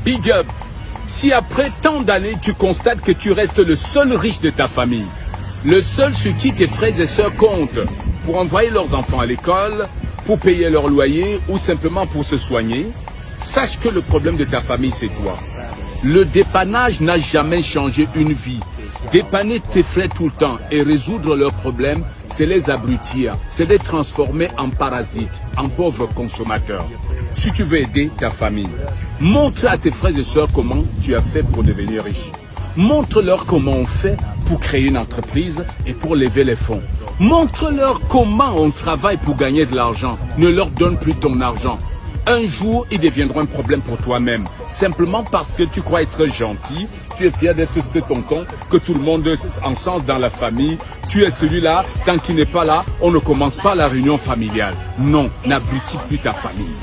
big up. Si après tant d'années, tu constates que tu restes le seul riche de ta famille, le seul sur qui tes frères et sœurs comptent pour envoyer leurs enfants à l'école, pour payer leur loyer ou simplement pour se soigner, sache que le problème de ta famille, c'est toi. Le dépannage n'a jamais changé une vie. Dépanner tes frères tout le temps et résoudre leurs problèmes, c'est les abrutir, c'est les transformer en parasites, en pauvres consommateurs. Si tu veux aider ta famille, montre à tes frères et sœurs comment tu as fait pour devenir riche. Montre-leur comment on fait pour créer une entreprise et pour lever les fonds. Montre-leur comment on travaille pour gagner de l'argent. Ne leur donne plus ton argent. Un jour, ils deviendront un problème pour toi-même. Simplement parce que tu crois être gentil, tu es fier d'être ce tonton, que tout le monde encense dans la famille. Tu es celui-là, tant qu'il n'est pas là, on ne commence pas la réunion familiale. Non, n'abrutis plus ta famille.